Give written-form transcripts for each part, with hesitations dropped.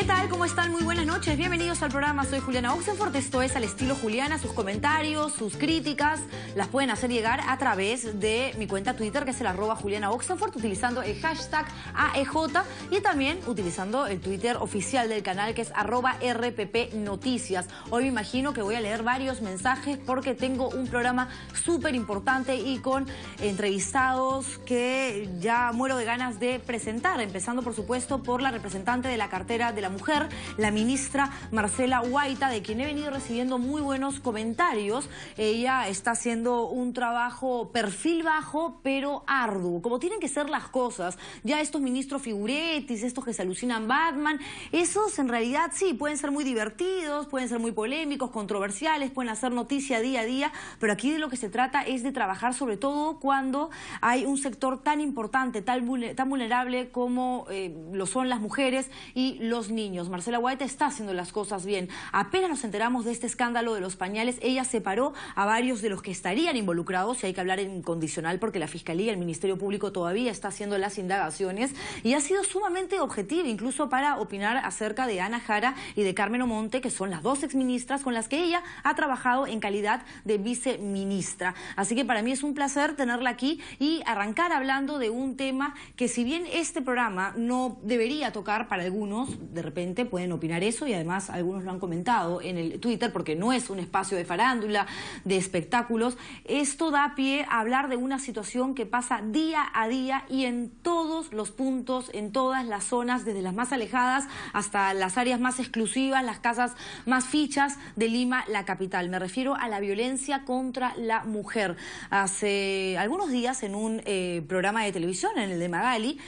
tal? ¿Cómo están? Muy buenas noches. Bienvenidos al programa. Soy Juliana Oxenford. Esto es Al Estilo Juliana. Sus comentarios, sus críticas, las pueden hacer llegar a través de mi cuenta Twitter, que es el @Juliana Oxenford, utilizando el hashtag AEJ y también utilizando el Twitter oficial del canal, que es @RPP Noticias. Hoy me imagino que voy a leer varios mensajes porque tengo un programa súper importante y con entrevistados que ya muero de ganas de presentar, empezando por supuesto por la representante de la cartera de la mujer, la ministra Marcela Guaita, de quien he venido recibiendo muy buenos comentarios. Ella está haciendo un trabajo perfil bajo, pero arduo, como tienen que ser las cosas. Ya estos ministros figuretis, estos que se alucinan Batman, esos en realidad sí, pueden ser muy divertidos, pueden ser muy polémicos, controversiales, pueden hacer noticia día a día, pero aquí de lo que se trata es de trabajar sobre todo cuando hay un sector tan importante, tan vulnerable como lo son las mujeres y los niños. Marcela Guaita está haciendo las cosas bien. Apenas nos enteramos de este escándalo de los pañales, ella separó a varios de los que estarían involucrados, y hay que hablar en condicional porque la Fiscalía, el Ministerio Público todavía está haciendo las indagaciones, y ha sido sumamente objetiva, incluso para opinar acerca de Ana Jara y de Carmen Omonte, que son las dos exministras con las que ella ha trabajado en calidad de viceministra. Así que para mí es un placer tenerla aquí y arrancar hablando de un tema que, si bien este programa no debería tocar para algunos, de repente pueden opinar eso, y además algunos lo han comentado en el Twitter, porque no es un espacio de farándula, de espectáculos. Esto da pie a hablar de una situación que pasa día a día y en todos los puntos, en todas las zonas, desde las más alejadas hasta las áreas más exclusivas, las casas más fichas de Lima, la capital. Me refiero a la violencia contra la mujer. Hace algunos días, en un programa de televisión, en el de Magali,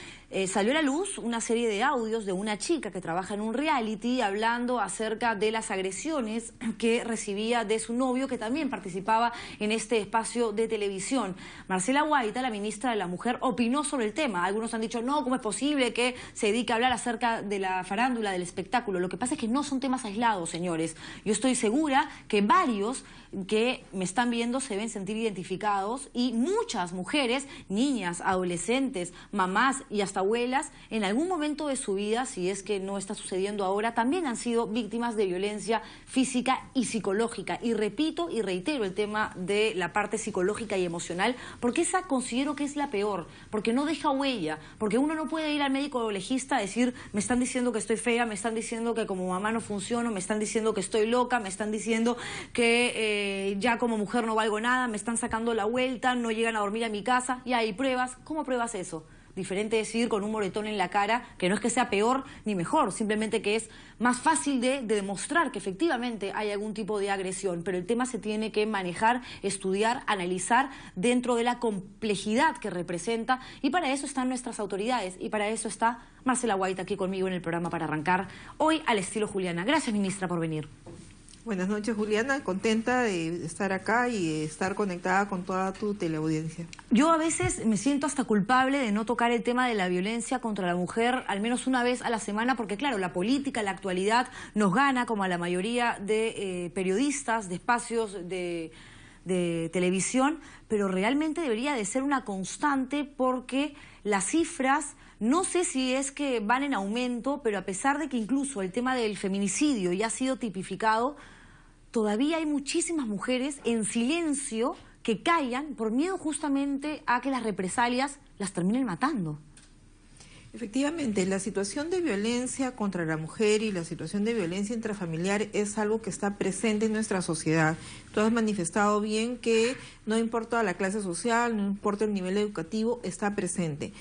salió a la luz una serie de audios de una chica que trabaja en un reality hablando acerca de las agresiones que recibía de su novio, que también participaba en este espacio de televisión. Marcela Guaita, la ministra de la Mujer, opinó sobre el tema. Algunos han dicho, no, ¿cómo es posible que se dedique a hablar acerca de la farándula, del espectáculo? Lo que pasa es que no son temas aislados, señores. Yo estoy segura que varios que me están viendo se deben sentir identificados, y muchas mujeres, niñas, adolescentes, mamás y hasta abuelas, en algún momento de su vida, si es que no está sucediendo ahora, también han sido víctimas de violencia física y psicológica. Y repito y reitero el tema de la parte psicológica y emocional, porque esa considero que es la peor, porque no deja huella, porque uno no puede ir al médico legista a decir, me están diciendo que estoy fea, me están diciendo que como mamá no funciono, me están diciendo que estoy loca, me están diciendo que ya como mujer no valgo nada, me están sacando la vuelta, no llegan a dormir a mi casa, y hay pruebas. ¿Cómo pruebas eso? Diferente decir con un moretón en la cara, que no es que sea peor ni mejor, simplemente que es más fácil de demostrar que efectivamente hay algún tipo de agresión. Pero el tema se tiene que manejar, estudiar, analizar dentro de la complejidad que representa, y para eso están nuestras autoridades, y para eso está Marcela Guaita aquí conmigo en el programa para arrancar hoy Al Estilo Juliana. Gracias, ministra, por venir. Buenas noches, Juliana, contenta de estar acá y de estar conectada con toda tu teleaudiencia. Yo a veces me siento hasta culpable de no tocar el tema de la violencia contra la mujer al menos una vez a la semana, porque claro, la política, la actualidad nos gana, como a la mayoría de periodistas, de espacios de televisión, pero realmente debería de ser una constante, porque las cifras, no sé si es que van en aumento, pero a pesar de que incluso el tema del feminicidio ya ha sido tipificado, todavía hay muchísimas mujeres en silencio que callan por miedo justamente a que las represalias las terminen matando. Efectivamente, la situación de violencia contra la mujer y la situación de violencia intrafamiliar es algo que está presente en nuestra sociedad. Tú has manifestado bien que no importa la clase social, no importa el nivel educativo, está presente.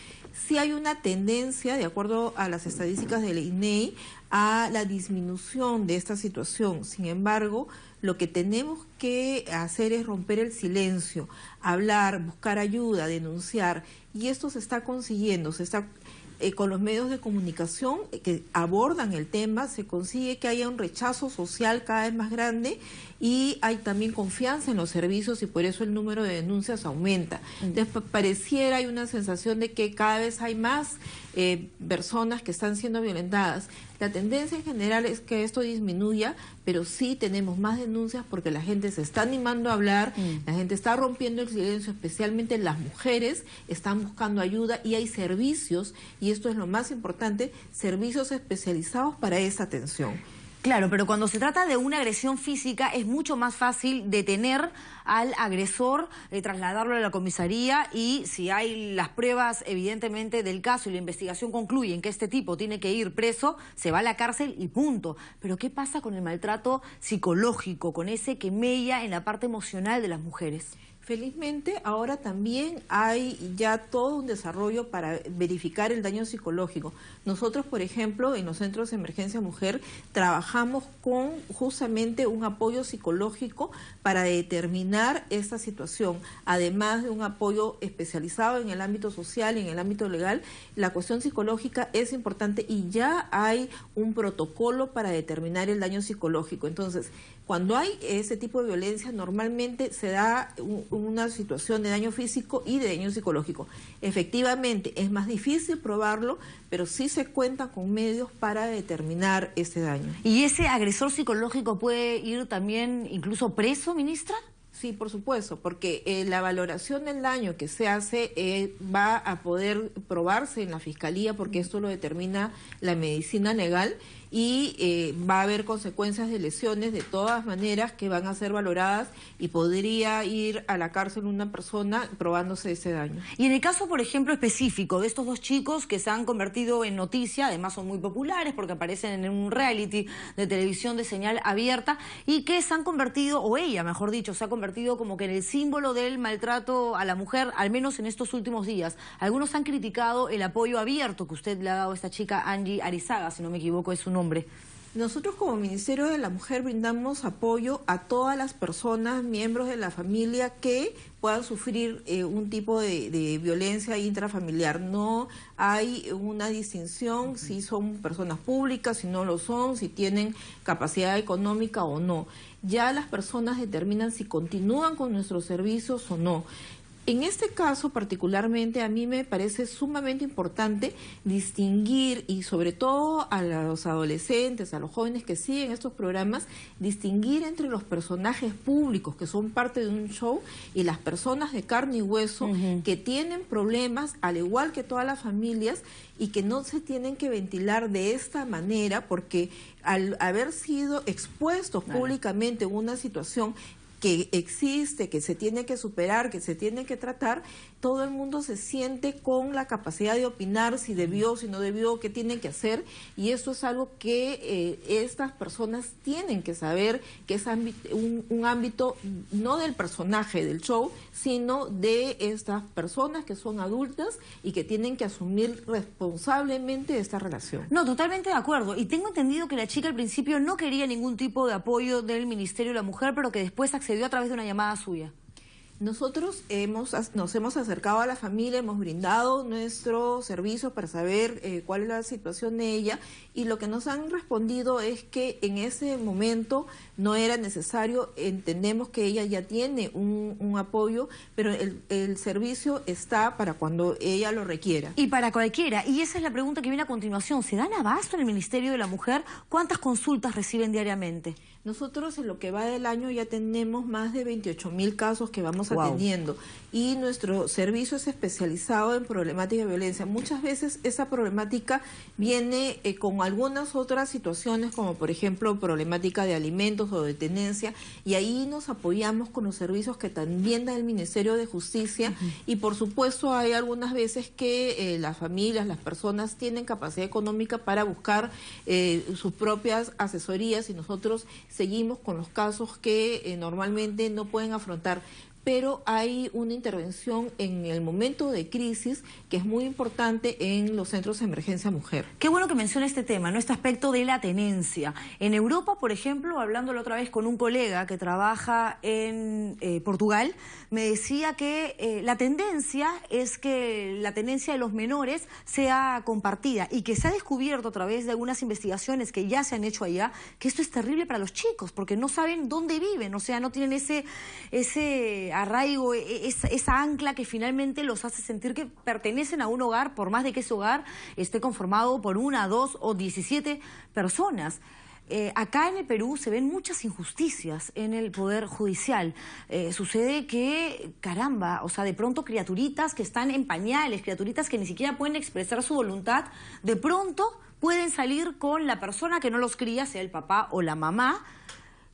Sí hay una tendencia, de acuerdo a las estadísticas del INEI, a la disminución de esta situación. Sin embargo, lo que tenemos que hacer es romper el silencio, hablar, buscar ayuda, denunciar, y esto se está consiguiendo, con los medios de comunicación que abordan el tema, se consigue que haya un rechazo social cada vez más grande, y hay también confianza en los servicios, y por eso el número de denuncias aumenta. Entonces, pareciera, hay una sensación de que cada vez hay más personas que están siendo violentadas. La tendencia en general es que esto disminuya, pero sí tenemos más denuncias porque la gente se está animando a hablar, la gente está rompiendo el silencio, especialmente las mujeres están buscando ayuda, y hay servicios, y y esto es lo más importante, servicios especializados para esa atención. Claro, pero cuando se trata de una agresión física es mucho más fácil detener al agresor, trasladarlo a la comisaría y si hay las pruebas evidentemente del caso y la investigación concluyen que este tipo tiene que ir preso, se va a la cárcel y punto. Pero ¿qué pasa con el maltrato psicológico, con ese que mella en la parte emocional de las mujeres? Felizmente ahora también hay ya todo un desarrollo para verificar el daño psicológico. Nosotros, por ejemplo, en los centros de emergencia mujer trabajamos con justamente un apoyo psicológico para determinar esta situación. Además de un apoyo especializado en el ámbito social y en el ámbito legal, la cuestión psicológica es importante y ya hay un protocolo para determinar el daño psicológico. Entonces, cuando hay ese tipo de violencia, normalmente se da una situación de daño físico y de daño psicológico. Efectivamente, es más difícil probarlo, pero sí se cuenta con medios para determinar ese daño. ¿Y ese agresor psicológico puede ir también incluso preso, ministra? Sí, por supuesto, porque la valoración del daño que se hace va a poder probarse en la fiscalía, porque esto lo determina la medicina legal, y va a haber consecuencias de lesiones de todas maneras que van a ser valoradas y podría ir a la cárcel una persona probándose ese daño. Y en el caso, por ejemplo, específico de estos dos chicos que se han convertido en noticia, además son muy populares porque aparecen en un reality de televisión de señal abierta y que se han convertido, o ella mejor dicho, se ha convertido como que en el símbolo del maltrato a la mujer, al menos en estos últimos días. Algunos han criticado el apoyo abierto que usted le ha dado a esta chica Angie Arizaga, si no me equivoco es su nombre. Nosotros como Ministerio de la Mujer brindamos apoyo a todas las personas, miembros de la familia que puedan sufrir un tipo de violencia intrafamiliar. No hay una distinción si son personas públicas, si no lo son, si tienen capacidad económica o no. Ya las personas determinan si continúan con nuestros servicios o no. En este caso particularmente a mí me parece sumamente importante distinguir, y sobre todo a los adolescentes, a los jóvenes que siguen estos programas, distinguir entre los personajes públicos que son parte de un show y las personas de carne y hueso que tienen problemas al igual que todas las familias y que no se tienen que ventilar de esta manera porque al haber sido expuestos públicamente en una situación que existe, que se tiene que superar, que se tiene que tratar, todo el mundo se siente con la capacidad de opinar si debió, si no debió, qué tienen que hacer, y eso es algo que estas personas tienen que saber, que es un ámbito no del personaje del show, sino de estas personas que son adultas y que tienen que asumir responsablemente esta relación. No, totalmente de acuerdo, y tengo entendido que la chica al principio no quería ningún tipo de apoyo del Ministerio de la Mujer, pero que después accedió a través de una llamada suya. Nosotros nos hemos acercado a la familia, hemos brindado nuestro servicio para saber cuál es la situación de ella y lo que nos han respondido es que en ese momento no era necesario, entendemos que ella ya tiene un apoyo, pero el servicio está para cuando ella lo requiera. Y para cualquiera, y esa es la pregunta que viene a continuación, ¿se dan abasto en el Ministerio de la Mujer? ¿Cuántas consultas reciben diariamente? Nosotros en lo que va del año ya tenemos más de 28.000 casos que vamos atendiendo y nuestro servicio es especializado en problemática de violencia. Muchas veces esa problemática viene con algunas otras situaciones como por ejemplo problemática de alimentos o de tenencia y ahí nos apoyamos con los servicios que también da el Ministerio de Justicia y por supuesto hay algunas veces que las familias, las personas tienen capacidad económica para buscar sus propias asesorías y nosotros seguimos con los casos que normalmente no pueden afrontar. Pero hay una intervención en el momento de crisis que es muy importante en los centros de emergencia mujer. Qué bueno que menciona este tema, ¿no? Este aspecto de la tenencia. En Europa, por ejemplo, hablándolo otra vez con un colega que trabaja en Portugal, me decía que la tendencia es que la tenencia de los menores sea compartida y que se ha descubierto a través de algunas investigaciones que ya se han hecho allá, que esto es terrible para los chicos porque no saben dónde viven, o sea, no tienen ese arraigo, esa ancla que finalmente los hace sentir que pertenecen a un hogar, por más de que ese hogar esté conformado por 1, 2 o 17 personas. Acá en el Perú se ven muchas injusticias en el Poder Judicial. Sucede que, caramba, o sea, de pronto criaturitas que están en pañales, criaturitas que ni siquiera pueden expresar su voluntad, de pronto pueden salir con la persona que no los cría, sea el papá o la mamá,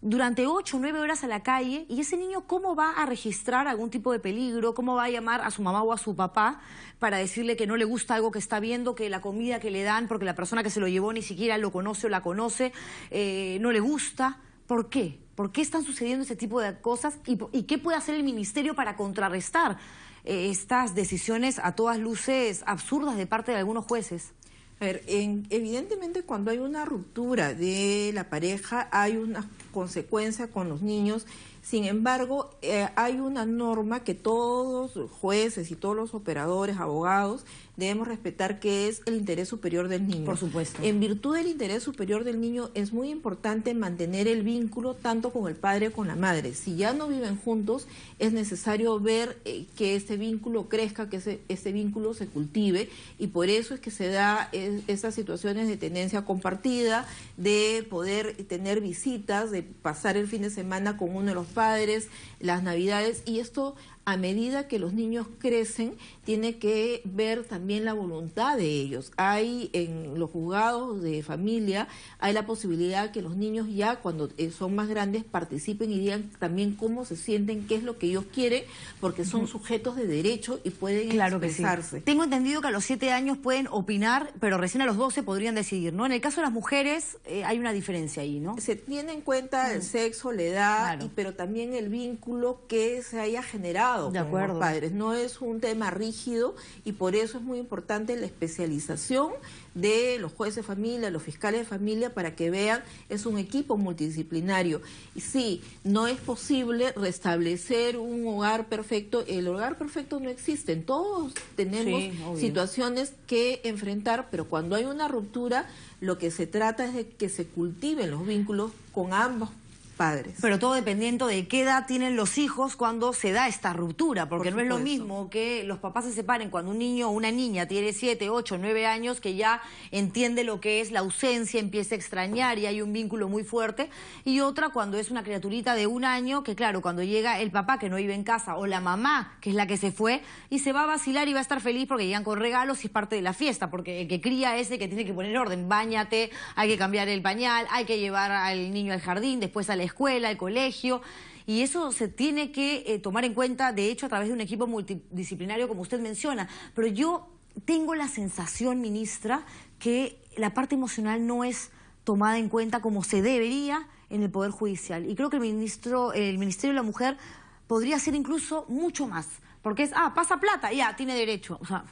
durante 8 o 9 horas a la calle, y ese niño ¿cómo va a registrar algún tipo de peligro? ¿Cómo va a llamar a su mamá o a su papá para decirle que no le gusta algo que está viendo, que la comida que le dan, porque la persona que se lo llevó ni siquiera lo conoce o la conoce, no le gusta? ¿Por qué? ¿Por qué están sucediendo ese tipo de cosas? ¿Y qué puede hacer el ministerio para contrarrestar estas decisiones a todas luces absurdas de parte de algunos jueces? A ver, evidentemente cuando hay una ruptura de la pareja hay una consecuencia con los niños. Sin embargo, hay una norma que todos los jueces y todos los operadores, abogados, debemos respetar, que es el interés superior del niño. Por supuesto. En virtud del interés superior del niño es muy importante mantener el vínculo tanto con el padre como con la madre. Si ya no viven juntos, es necesario ver que este vínculo crezca, que este vínculo se cultive, y por eso es que se da esas situaciones de tenencia compartida, de poder tener visitas, de pasar el fin de semana con uno de los padres, las navidades, y esto a medida que los niños crecen tiene que ver también la voluntad de ellos. Hay en los juzgados de familia, hay la posibilidad que los niños ya cuando son más grandes participen y digan también cómo se sienten, qué es lo que ellos quieren, porque son sujetos de derecho y pueden expresarse. Sí. Tengo entendido que a los 7 años pueden opinar, pero recién a los 12 podrían decidir, ¿no? En el caso de las mujeres hay una diferencia ahí, ¿no? Se tiene en cuenta el sexo, la edad, claro, pero también el vínculo que se haya generado con los padres. No es un tema rígido y por eso es muy importante la especialización de los jueces de familia, los fiscales de familia, para que vean, es un equipo multidisciplinario. Y sí, no es posible restablecer un hogar perfecto. El hogar perfecto no existe. Todos tenemos situaciones que enfrentar, pero cuando hay una ruptura, lo que se trata es de que se cultiven los vínculos con ambos padres. Pero todo dependiendo de qué edad tienen los hijos cuando se da esta ruptura, porque no es lo mismo que los papás se separen cuando un niño o una niña tiene 7, 8, 9 años, que ya entiende lo que es la ausencia, empieza a extrañar y hay un vínculo muy fuerte, y otra cuando es una criaturita de 1 año, que claro, cuando llega el papá que no vive en casa o la mamá, que es la que se fue, y se va a vacilar y va a estar feliz porque llegan con regalos y es parte de la fiesta, porque el que cría es el que tiene que poner orden. Báñate, hay que cambiar el pañal, hay que llevar al niño al jardín, después a la escuela, al colegio, y eso se tiene que tomar en cuenta, de hecho, a través de un equipo multidisciplinario, como usted menciona. Pero yo tengo la sensación, ministra, que la parte emocional no es tomada en cuenta como se debería en el Poder Judicial. Y creo que el Ministerio de la Mujer podría hacer incluso mucho más, porque es, pasa plata, ya, tiene derecho, o sea...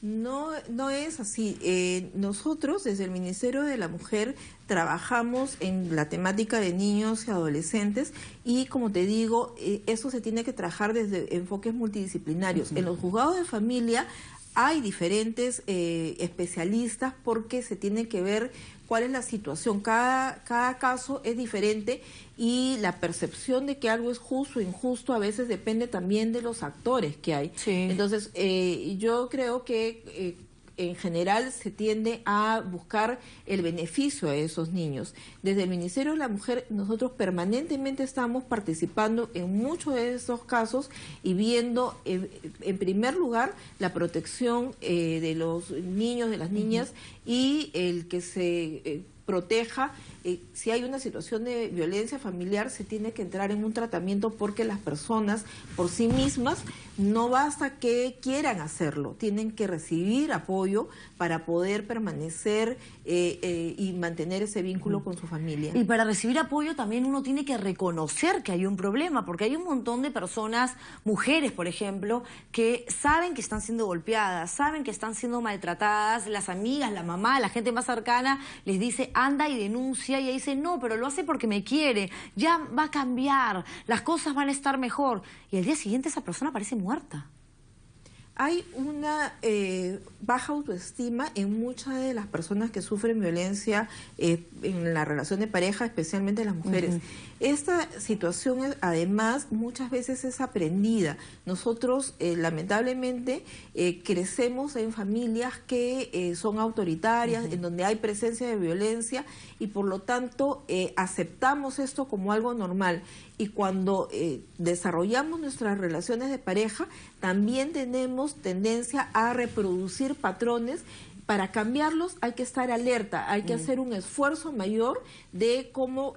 No es así. Nosotros, desde el Ministerio de la Mujer, trabajamos en la temática de niños y adolescentes y, como te digo, eso se tiene que trabajar desde enfoques multidisciplinarios. En los juzgados de familia hay diferentes especialistas porque se tiene que ver cuál es la situación. Cada caso es diferente y la percepción de que algo es justo o injusto a veces depende también de los actores que hay. Sí. Entonces, yo creo que en general se tiende a buscar el beneficio a esos niños. Desde el Ministerio de la Mujer nosotros permanentemente estamos participando en muchos de esos casos y viendo en primer lugar la protección de los niños, de las niñas, y el que se proteja. Si hay una situación de violencia familiar, se tiene que entrar en un tratamiento porque las personas por sí mismas no basta que quieran hacerlo, tienen que recibir apoyo para poder permanecer y mantener ese vínculo con su familia. Y para recibir apoyo también uno tiene que reconocer que hay un problema, porque hay un montón de personas, mujeres por ejemplo, que saben que están siendo golpeadas, saben que están siendo maltratadas, las amigas, la mamá, la gente más cercana les dice anda y denuncia, y ella dice no, pero lo hace porque me quiere, ya va a cambiar, las cosas van a estar mejor, y al día siguiente esa persona aparece muerta. Hay una baja autoestima en muchas de las personas que sufren violencia en la relación de pareja, especialmente las mujeres. Esta situación, además, muchas veces es aprendida. Nosotros, lamentablemente, crecemos en familias que son autoritarias, en donde hay presencia de violencia y, por lo tanto, aceptamos esto como algo normal. Y cuando desarrollamos nuestras relaciones de pareja, también tenemos tendencia a reproducir patrones. Para cambiarlos hay que estar alerta, hay que hacer un esfuerzo mayor de cómo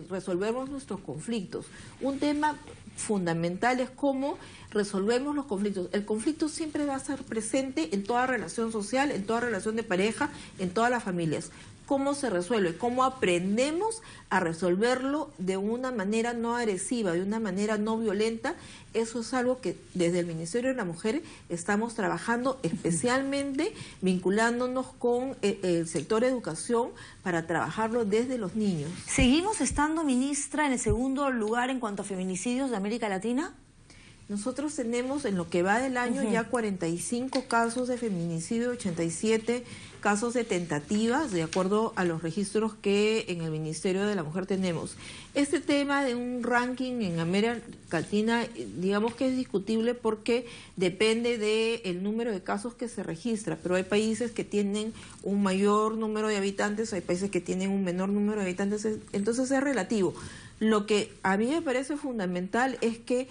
resolvemos nuestros conflictos. Un tema fundamental es cómo resolvemos los conflictos. El conflicto siempre va a estar presente en toda relación social, en toda relación de pareja, en todas las familias. ¿Cómo se resuelve? ¿Cómo aprendemos a resolverlo de una manera no agresiva, de una manera no violenta? Eso es algo que desde el Ministerio de la Mujer estamos trabajando, especialmente vinculándonos con el sector educación para trabajarlo desde los niños. ¿Seguimos estando, ministra, en el segundo lugar en cuanto a feminicidios de América Latina? Nosotros tenemos en lo que va del año ya 45 casos de feminicidio, 87 casos de tentativas, de acuerdo a los registros que en el Ministerio de la Mujer tenemos. Este tema de un ranking en América Latina, digamos que es discutible porque depende del número de casos que se registra, pero hay países que tienen un mayor número de habitantes, hay países que tienen un menor número de habitantes, entonces es relativo. Lo que a mí me parece fundamental es que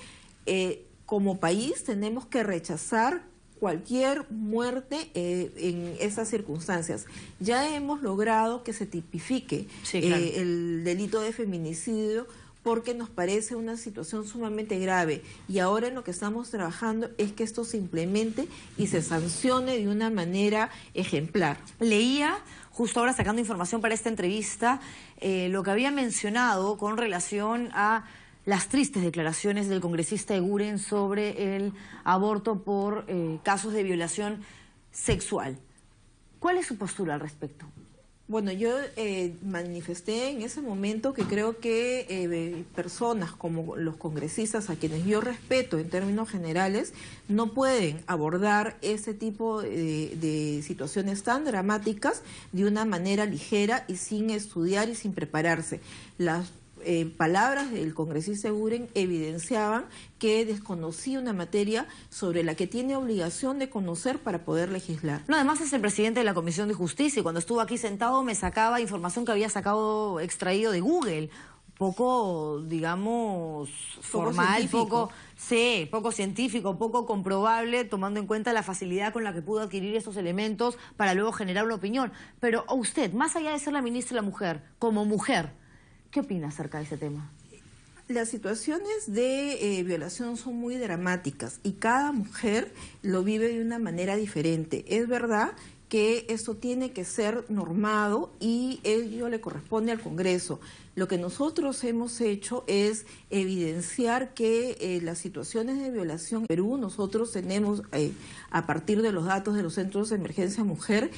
como país tenemos que rechazar cualquier muerte en esas circunstancias. Ya hemos logrado que se tipifique el delito de feminicidio porque nos parece una situación sumamente grave y ahora en lo que estamos trabajando es que esto se implemente y se sancione de una manera ejemplar. Leía, justo ahora sacando información para esta entrevista, lo que había mencionado con relación a las tristes declaraciones del congresista Eguren sobre el aborto por casos de violación sexual. ¿Cuál es su postura al respecto? Bueno, yo manifesté en ese momento que creo que personas como los congresistas, a quienes yo respeto en términos generales, no pueden abordar ese tipo de situaciones tan dramáticas de una manera ligera y sin estudiar y sin prepararse. Las palabras del congresista Eguren evidenciaban que desconocía una materia sobre la que tiene obligación de conocer para poder legislar. No, además es el presidente de la Comisión de Justicia y cuando estuvo aquí sentado me sacaba información que había sacado extraído de Google. Poco, digamos, formal, poco científico, poco comprobable, tomando en cuenta la facilidad con la que pudo adquirir esos elementos para luego generar una opinión. Pero a usted, más allá de ser la ministra de la Mujer, como mujer, ¿qué opina acerca de ese tema? Las situaciones de violación son muy dramáticas y cada mujer lo vive de una manera diferente. Es verdad que esto tiene que ser normado y ello le corresponde al Congreso. Lo que nosotros hemos hecho es evidenciar que las situaciones de violación en Perú, nosotros tenemos, a partir de los datos de los centros de emergencia mujer,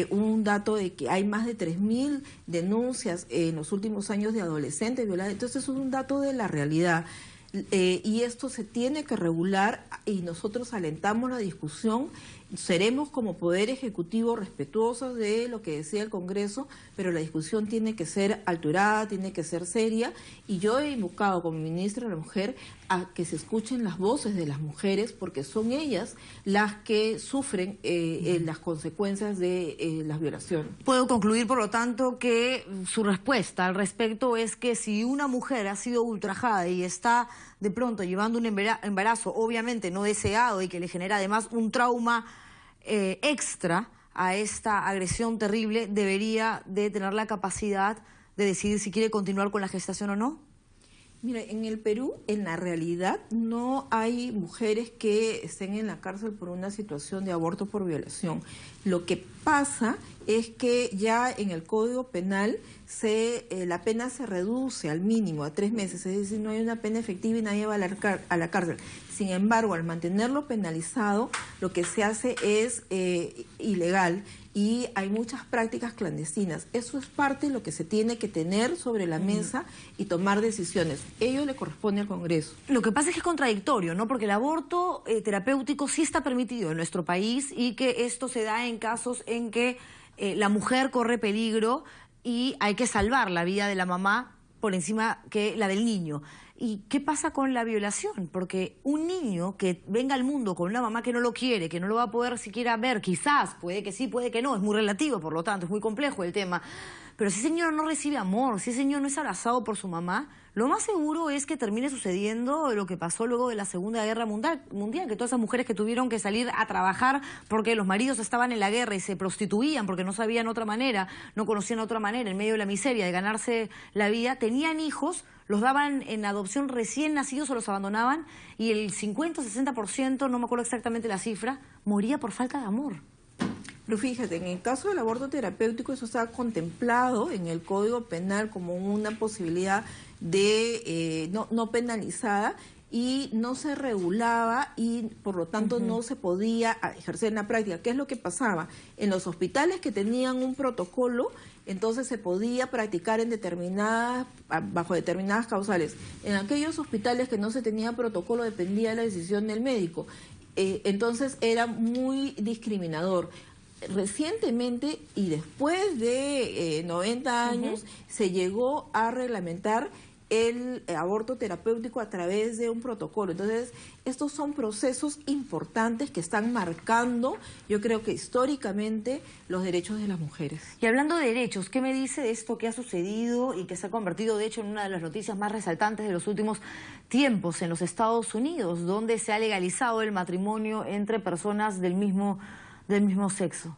un dato de que hay más de 3.000 denuncias en los últimos años de adolescentes violados. Entonces es un dato de la realidad. Y esto se tiene que regular y nosotros alentamos la discusión. Seremos como Poder Ejecutivo respetuosos de lo que decía el Congreso, pero la discusión tiene que ser alturada, tiene que ser seria y yo he invocado como ministra de la Mujer a que se escuchen las voces de las mujeres porque son ellas las que sufren las consecuencias de las violaciones. Puedo concluir, por lo tanto, que su respuesta al respecto es que si una mujer ha sido ultrajada y está de pronto llevando un embarazo obviamente no deseado y que le genera además un trauma extra a esta agresión terrible, debería de tener la capacidad de decidir si quiere continuar con la gestación o no. Mira, en el Perú, en la realidad, no hay mujeres que estén en la cárcel por una situación de aborto por violación. Lo que pasa es que ya en el Código Penal la pena se reduce al mínimo, a 3 meses, es decir, no hay una pena efectiva y nadie va a la cárcel. Sin embargo, al mantenerlo penalizado, lo que se hace es ilegal y hay muchas prácticas clandestinas. Eso es parte de lo que se tiene que tener sobre la mesa y tomar decisiones. Ello le corresponde al Congreso. Lo que pasa es que es contradictorio, ¿no? Porque el aborto terapéutico sí está permitido en nuestro país y que esto se da en casos en que la mujer corre peligro y hay que salvar la vida de la mamá por encima que la del niño. ¿Y qué pasa con la violación? Porque un niño que venga al mundo con una mamá que no lo quiere, que no lo va a poder siquiera ver, quizás, puede que sí, puede que no, es muy relativo, por lo tanto, es muy complejo el tema. Pero si ese niño no recibe amor, si ese niño no es abrazado por su mamá, lo más seguro es que termine sucediendo lo que pasó luego de la Segunda Guerra Mundial, que todas esas mujeres que tuvieron que salir a trabajar porque los maridos estaban en la guerra y se prostituían porque no sabían otra manera, no conocían otra manera, en medio de la miseria de ganarse la vida, tenían hijos, los daban en adopción recién nacidos o los abandonaban y el 50-60%, no me acuerdo exactamente la cifra, moría por falta de amor. Pero fíjate, en el caso del aborto terapéutico eso está contemplado en el Código Penal como una posibilidad de no penalizada y no se regulaba y por lo tanto no se podía ejercer en la práctica. ¿Qué es lo que pasaba? En los hospitales que tenían un protocolo, entonces se podía practicar en bajo determinadas causales. En aquellos hospitales que no se tenía protocolo dependía de la decisión del médico. Entonces era muy discriminador. Recientemente y después de 90 años se llegó a reglamentar el aborto terapéutico a través de un protocolo. Entonces, estos son procesos importantes que están marcando, yo creo que históricamente, los derechos de las mujeres. Y hablando de derechos, ¿qué me dice de esto que ha sucedido y que se ha convertido, de hecho, en una de las noticias más resaltantes de los últimos tiempos en los Estados Unidos, donde se ha legalizado el matrimonio entre personas del mismo sexo?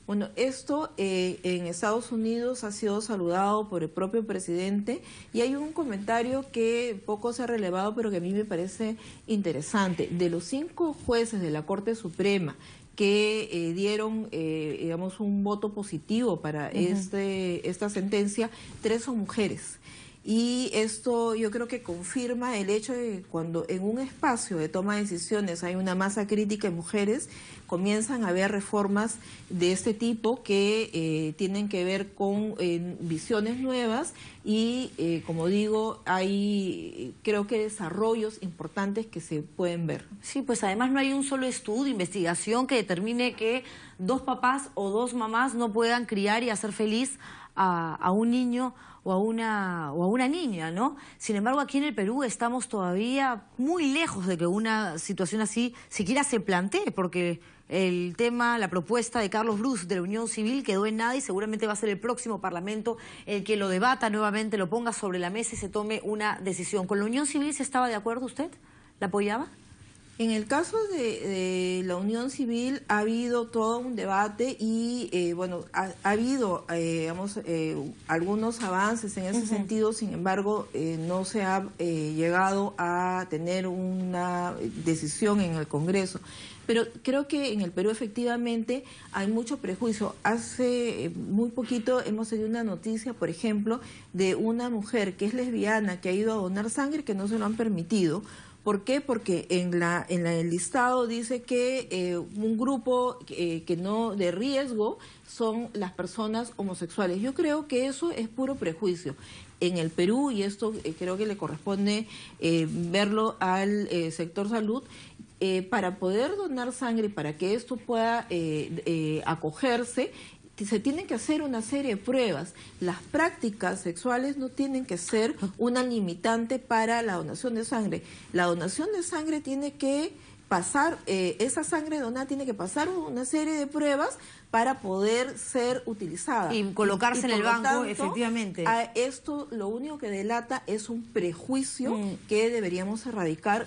Bueno, esto en Estados Unidos ha sido saludado por el propio presidente y hay un comentario que poco se ha relevado pero que a mí me parece interesante. De los 5 jueces de la Corte Suprema que dieron, digamos, un voto positivo para esta sentencia, 3 son mujeres. Y esto yo creo que confirma el hecho de que cuando en un espacio de toma de decisiones hay una masa crítica de mujeres, comienzan a haber reformas de este tipo que tienen que ver con visiones nuevas y, como digo, hay creo que desarrollos importantes que se pueden ver. Sí, pues además no hay un solo estudio, investigación que determine que 2 papás o 2 mamás no puedan criar y hacer feliz a un niño o a una niña, ¿no? Sin embargo, aquí en el Perú estamos todavía muy lejos de que una situación así siquiera se plantee, porque el tema, la propuesta de Carlos Bruce de la Unión Civil quedó en nada y seguramente va a ser el próximo Parlamento el que lo debata nuevamente, lo ponga sobre la mesa y se tome una decisión. ¿Con la Unión Civil se estaba de acuerdo usted? ¿La apoyaba? En el caso de la Unión Civil ha habido todo un debate y, bueno, ha habido, digamos, algunos avances en ese sentido, sin embargo, no se ha llegado a tener una decisión en el Congreso. Pero creo que en el Perú efectivamente hay mucho prejuicio. Hace muy poquito hemos tenido una noticia, por ejemplo, de una mujer que es lesbiana, que ha ido a donar sangre, que no se lo han permitido. ¿Por qué? Porque en el listado dice que un grupo que no de riesgo son las personas homosexuales. Yo creo que eso es puro prejuicio. En el Perú, y esto creo que le corresponde verlo al sector salud, para poder donar sangre y para que esto pueda acogerse, se tienen que hacer una serie de pruebas. Las prácticas sexuales no tienen que ser una limitante para la donación de sangre. La donación de sangre tiene que pasar, esa sangre donada tiene que pasar una serie de pruebas para poder ser utilizada. Y colocarse en el banco, tanto, efectivamente. Esto lo único que delata es un prejuicio que deberíamos erradicar.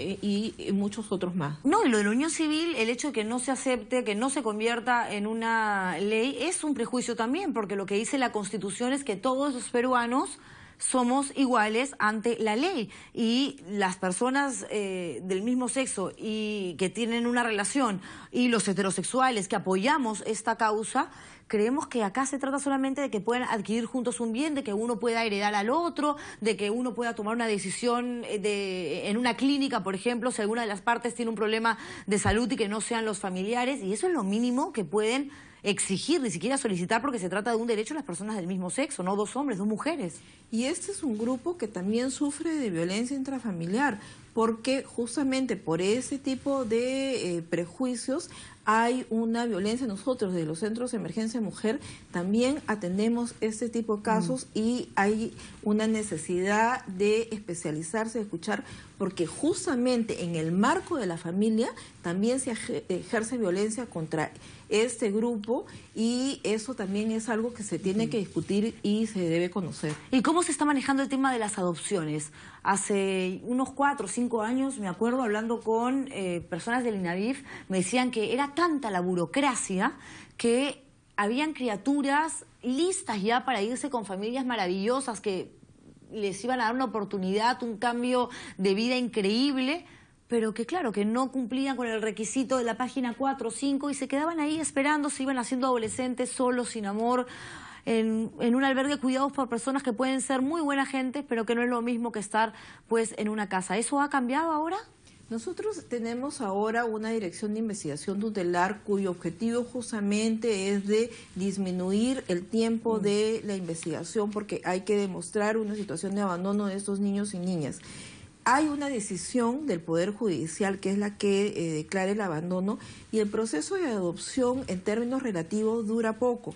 Y muchos otros más. No, y lo de la unión civil, el hecho de que no se acepte, que no se convierta en una ley, es un prejuicio también, porque lo que dice la Constitución es que todos los peruanos somos iguales ante la ley y las personas del mismo sexo y que tienen una relación y los heterosexuales que apoyamos esta causa, creemos que acá se trata solamente de que puedan adquirir juntos un bien, de que uno pueda heredar al otro, de que uno pueda tomar una decisión en una clínica, por ejemplo, si alguna de las partes tiene un problema de salud y que no sean los familiares, y eso es lo mínimo que pueden exigir, ni siquiera solicitar, porque se trata de un derecho de las personas del mismo sexo, no dos hombres, dos mujeres. Y este es un grupo que también sufre de violencia intrafamiliar, porque justamente por ese tipo de prejuicios hay una violencia. Nosotros de los centros de emergencia mujer también atendemos este tipo de casos y hay una necesidad de especializarse, de escuchar, porque justamente en el marco de la familia también se ejerce violencia contra este grupo y eso también es algo que se tiene que discutir y se debe conocer. ¿Y cómo se está manejando el tema de las adopciones? Hace unos 4 o 5 años, me acuerdo, hablando con personas del INAVIF, me decían que era tanta la burocracia que habían criaturas listas ya para irse con familias maravillosas que les iban a dar una oportunidad, un cambio de vida increíble, pero que claro, que no cumplían con el requisito de la página 4 o 5 y se quedaban ahí esperando, se iban haciendo adolescentes solos, sin amor, en un albergue cuidados por personas que pueden ser muy buena gente, pero que no es lo mismo que estar pues en una casa. ¿Eso ha cambiado ahora? Nosotros tenemos ahora una dirección de investigación tutelar cuyo objetivo justamente es de disminuir el tiempo de la investigación porque hay que demostrar una situación de abandono de estos niños y niñas. Hay una decisión del Poder Judicial que es la que declara el abandono y el proceso de adopción en términos relativos dura poco.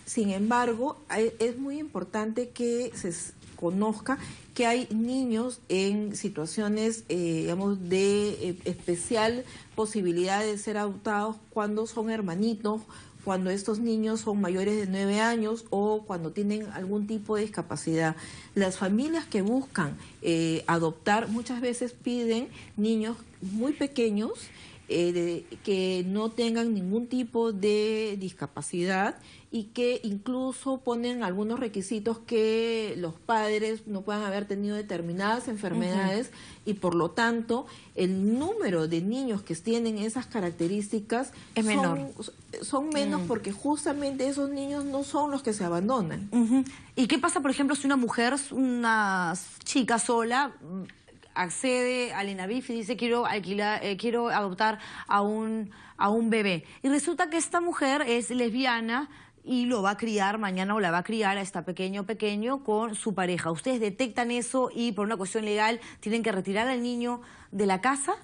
Sin embargo, es muy importante que se conozca que hay niños en situaciones, digamos, de especial posibilidad de ser adoptados cuando son hermanitos, cuando estos niños son mayores de 9 años o cuando tienen algún tipo de discapacidad. Las familias que buscan adoptar muchas veces piden niños muy pequeños que no tengan ningún tipo de discapacidad y que incluso ponen algunos requisitos que los padres no puedan haber tenido determinadas enfermedades y por lo tanto el número de niños que tienen esas características es menor. Son menos porque justamente esos niños no son los que se abandonan. ¿Y qué pasa, por ejemplo, si una mujer, una chica sola, accede al INAVIF y dice quiero adoptar a un bebé? Y resulta que esta mujer es lesbiana y lo va a criar mañana o la va a criar a esta pequeño con su pareja. ¿Ustedes detectan eso y por una cuestión legal tienen que retirar al niño de la casa?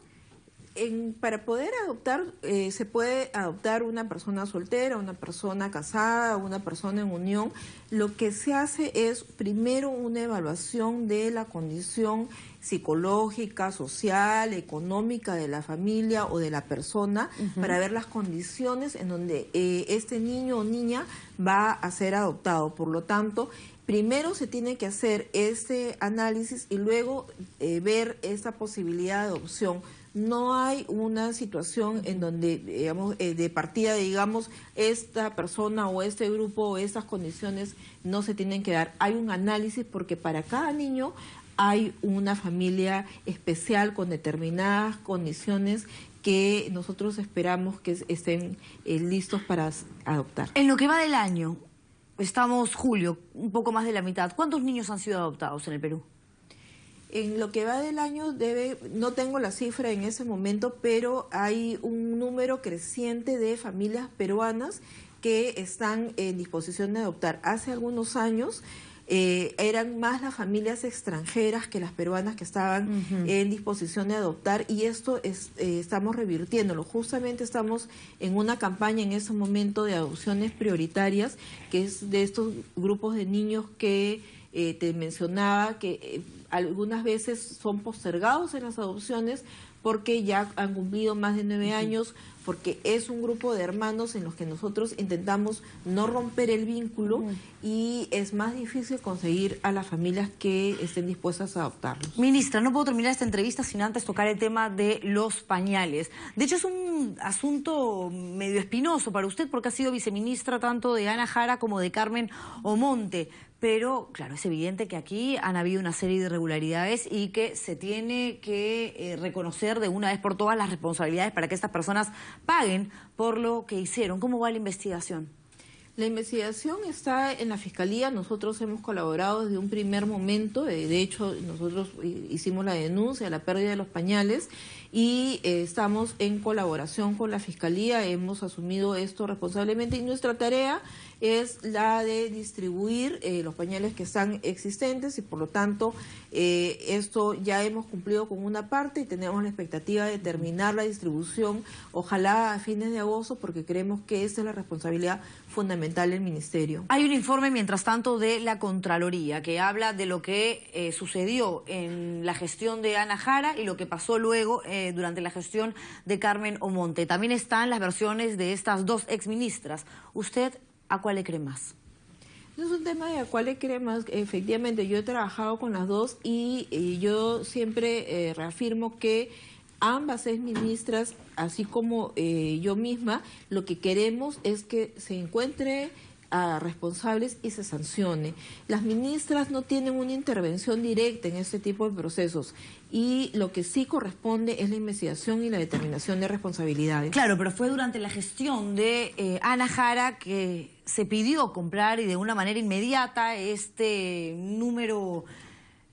Para poder adoptar, se puede adoptar una persona soltera, una persona casada, una persona en unión. Lo que se hace es primero una evaluación de la condición psicológica, social, económica de la familia o de la persona para ver las condiciones en donde este niño o niña va a ser adoptado. Por lo tanto, primero se tiene que hacer ese análisis y luego ver esta posibilidad de adopción. No hay una situación en donde, digamos, de partida, digamos, esta persona o este grupo o estas condiciones no se tienen que dar. Hay un análisis porque para cada niño hay una familia especial con determinadas condiciones que nosotros esperamos que estén listos para adoptar. En lo que va del año, estamos julio, un poco más de la mitad, ¿cuántos niños han sido adoptados en el Perú? En lo que va del año no tengo la cifra en ese momento, pero hay un número creciente de familias peruanas que están en disposición de adoptar. Hace algunos años eran más las familias extranjeras que las peruanas que estaban en disposición de adoptar y esto estamos revirtiéndolo. Justamente estamos en una campaña en ese momento de adopciones prioritarias, que es de estos grupos de niños que te mencionaba que algunas veces son postergados en las adopciones porque ya han cumplido más de 9 años, porque es un grupo de hermanos en los que nosotros intentamos no romper el vínculo y es más difícil conseguir a las familias que estén dispuestas a adoptarlos. Ministra, no puedo terminar esta entrevista sin antes tocar el tema de los pañales. De hecho, es un asunto medio espinoso para usted porque ha sido viceministra tanto de Ana Jara como de Carmen Omonte. Pero, claro, es evidente que aquí han habido una serie de irregularidades y que se tiene que reconocer de una vez por todas las responsabilidades para que estas personas paguen por lo que hicieron. ¿Cómo va la investigación? La investigación está en la Fiscalía. Nosotros hemos colaborado desde un primer momento. De hecho, nosotros hicimos la denuncia de la pérdida de los pañales y estamos en colaboración con la Fiscalía. Hemos asumido esto responsablemente y nuestra tarea es la de distribuir los pañales que están existentes y por lo tanto esto ya hemos cumplido con una parte y tenemos la expectativa de terminar la distribución, ojalá a fines de agosto, porque creemos que esa es la responsabilidad fundamental del Ministerio. Hay un informe, mientras tanto, de la Contraloría que habla de lo que sucedió en la gestión de Ana Jara y lo que pasó luego durante la gestión de Carmen Omonte. También están las versiones de estas dos exministras. ¿Usted a cuál le cree más? No es un tema de a cuál le cree más. Efectivamente, yo he trabajado con las dos y yo siempre reafirmo que ambas exministras, así como yo misma, lo que queremos es que se encuentre a responsables y se sancione. Las ministras no tienen una intervención directa en este tipo de procesos y lo que sí corresponde es la investigación y la determinación de responsabilidades. Claro, pero fue durante la gestión de Ana Jara que se pidió comprar y de una manera inmediata este número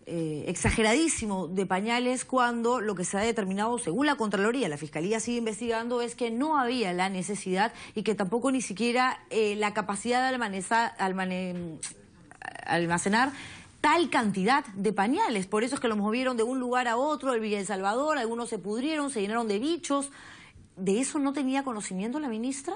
exageradísimo de pañales, cuando lo que se ha determinado, según la Contraloría, la Fiscalía sigue investigando, es que no había la necesidad y que tampoco ni siquiera la capacidad de almacenar tal cantidad de pañales. Por eso es que los movieron de un lugar a otro, el Villa El Salvador, algunos se pudrieron, se llenaron de bichos. ¿De eso no tenía conocimiento la ministra?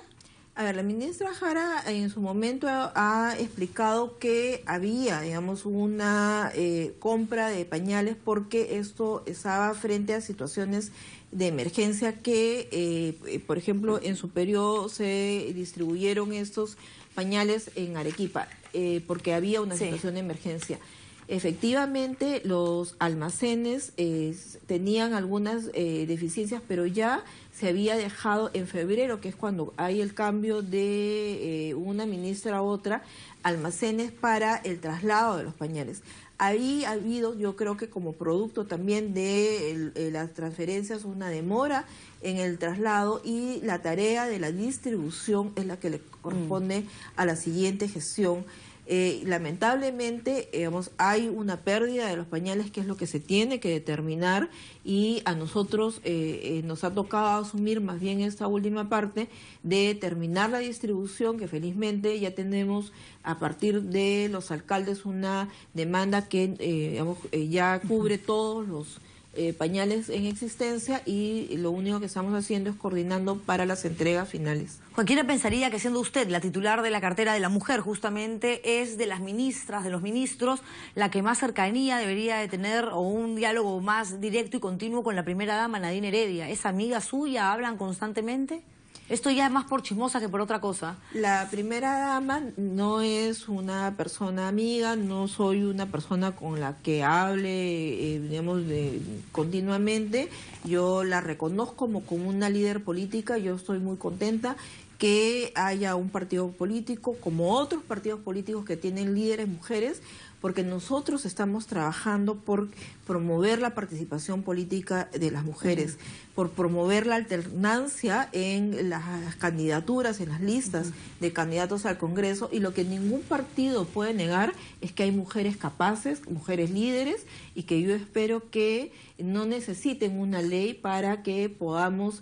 A ver, la ministra Jara en su momento ha explicado que había, digamos, una compra de pañales porque esto estaba frente a situaciones de emergencia que, por ejemplo, en su periodo se distribuyeron estos pañales en Arequipa porque había una situación de emergencia. Efectivamente, los almacenes tenían algunas deficiencias, pero ya se había dejado en febrero, que es cuando hay el cambio de una ministra a otra, almacenes para el traslado de los pañales. Ahí ha habido, yo creo que como producto también de las transferencias, una demora en el traslado y la tarea de la distribución es la que le corresponde a la siguiente gestión. Lamentablemente, digamos, hay una pérdida de los pañales, que es lo que se tiene que determinar, y a nosotros nos ha tocado asumir más bien esta última parte de terminar la distribución, que felizmente ya tenemos a partir de los alcaldes una demanda que digamos, ya cubre todos los pañales en existencia, y lo único que estamos haciendo es coordinando para las entregas finales. Cualquiera pensaría que, siendo usted la titular de la cartera de la mujer, justamente es de las ministras, de los ministros, la que más cercanía debería de tener, o un diálogo más directo y continuo con la primera dama, Nadine Heredia. ¿Es amiga suya? ¿Hablan constantemente? Esto ya es más por chismosa que por otra cosa. La primera dama no es una persona amiga, no soy una persona con la que hable, digamos, continuamente. Yo la reconozco como una líder política. Yo estoy muy contenta que haya un partido político, como otros partidos políticos que tienen líderes mujeres, porque nosotros estamos trabajando por promover la participación política de las mujeres, por promover la alternancia en las candidaturas, en las listas de candidatos al Congreso, y lo que ningún partido puede negar es que hay mujeres capaces, mujeres líderes, y que yo espero que no necesiten una ley para que podamos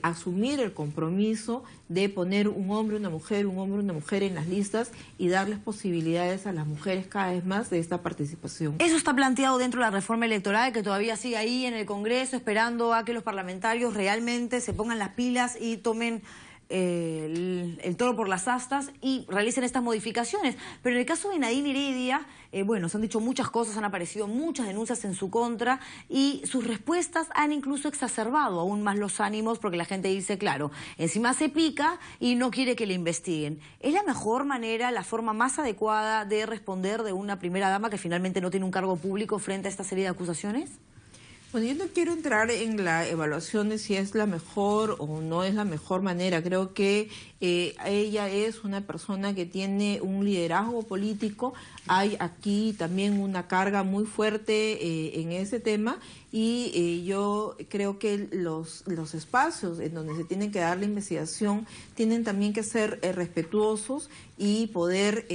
asumir el compromiso de poner un hombre, una mujer, un hombre, una mujer en las listas y darles posibilidades a las mujeres cada vez más de esta participación. Eso está planteado dentro de la reforma electoral, que todavía sigue ahí en el Congreso, esperando a que los parlamentarios realmente se pongan las pilas y tomen el toro por las astas y realicen estas modificaciones. Pero en el caso de Nadine Heredia, bueno, se han dicho muchas cosas, han aparecido muchas denuncias en su contra, y sus respuestas han incluso exacerbado aún más los ánimos, porque la gente dice, claro, encima se pica y no quiere que le investiguen. ¿Es la mejor manera, la forma más adecuada de responder de una primera dama que finalmente no tiene un cargo público frente a esta serie de acusaciones? Bueno, yo no quiero entrar en la evaluación de si es la mejor o no es la mejor manera. Creo que ella es una persona que tiene un liderazgo político. Hay aquí también una carga muy fuerte en ese tema, y yo creo que los espacios en donde se tiene que dar la investigación tienen también que ser respetuosos y poder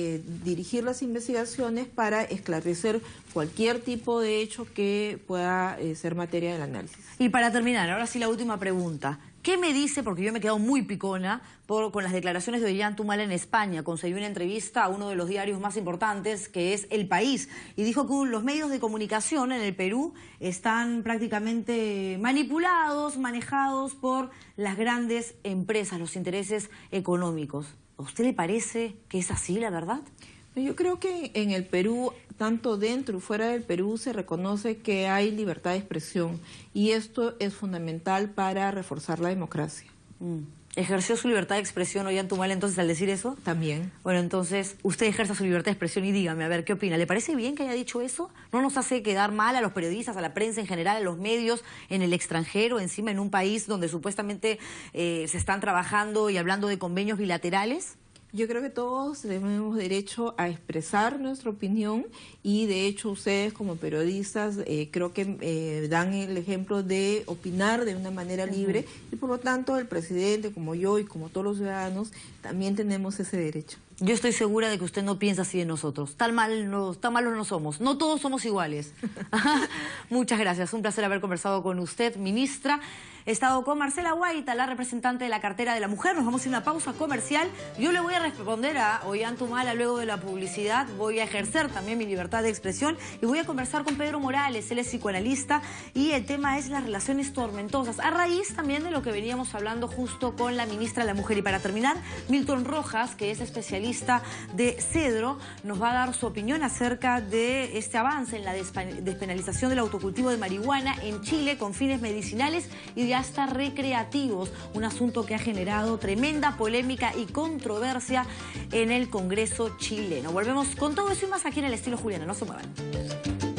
dirigir las investigaciones para esclarecer cualquier tipo de hecho que pueda ser materia del análisis. Y para terminar, ahora sí la última pregunta. ¿Qué me dice, porque yo me he quedado muy picona con las declaraciones de Ollanta-Humala en España? Concedió una entrevista a uno de los diarios más importantes, que es El País, y dijo que los medios de comunicación en el Perú están prácticamente manipulados, manejados por las grandes empresas, los intereses económicos. ¿A usted le parece que es así, la verdad? Yo creo que en el Perú, tanto dentro y fuera del Perú, se reconoce que hay libertad de expresión y esto es fundamental para reforzar la democracia. ¿Ejerció su libertad de expresión Ollanta-Humala entonces al decir eso? También. Bueno, entonces, usted ejerza su libertad de expresión y dígame, a ver, ¿qué opina? ¿Le parece bien que haya dicho eso? ¿No nos hace quedar mal a los periodistas, a la prensa en general, a los medios en el extranjero, encima en un país donde supuestamente se están trabajando y hablando de convenios bilaterales? Yo creo que todos tenemos derecho a expresar nuestra opinión y de hecho ustedes como periodistas creo que dan el ejemplo de opinar de una manera libre y por lo tanto el presidente como yo y como todos los ciudadanos también tenemos ese derecho. Yo estoy segura de que usted no piensa así de nosotros. Tan malos no somos. No todos somos iguales. Muchas gracias. Un placer haber conversado con usted, ministra. He estado con Marcela Guaita, la representante de la cartera de la mujer. Nos vamos a ir a una pausa comercial. Yo le voy a responder a Ollanta-Humala luego de la publicidad. Voy a ejercer también mi libertad de expresión y voy a conversar con Pedro Morales. Él es psicoanalista y el tema es las relaciones tormentosas. A raíz también de lo que veníamos hablando justo con la ministra de la Mujer. Y para terminar, Milton Rojas, que es especialista de Cedro, nos va a dar su opinión acerca de este avance en la despenalización del autocultivo de marihuana en Chile con fines medicinales y de hasta recreativos, un asunto que ha generado tremenda polémica y controversia en el Congreso chileno. Volvemos con todo eso y más aquí en el estilo Juliana, no se muevan.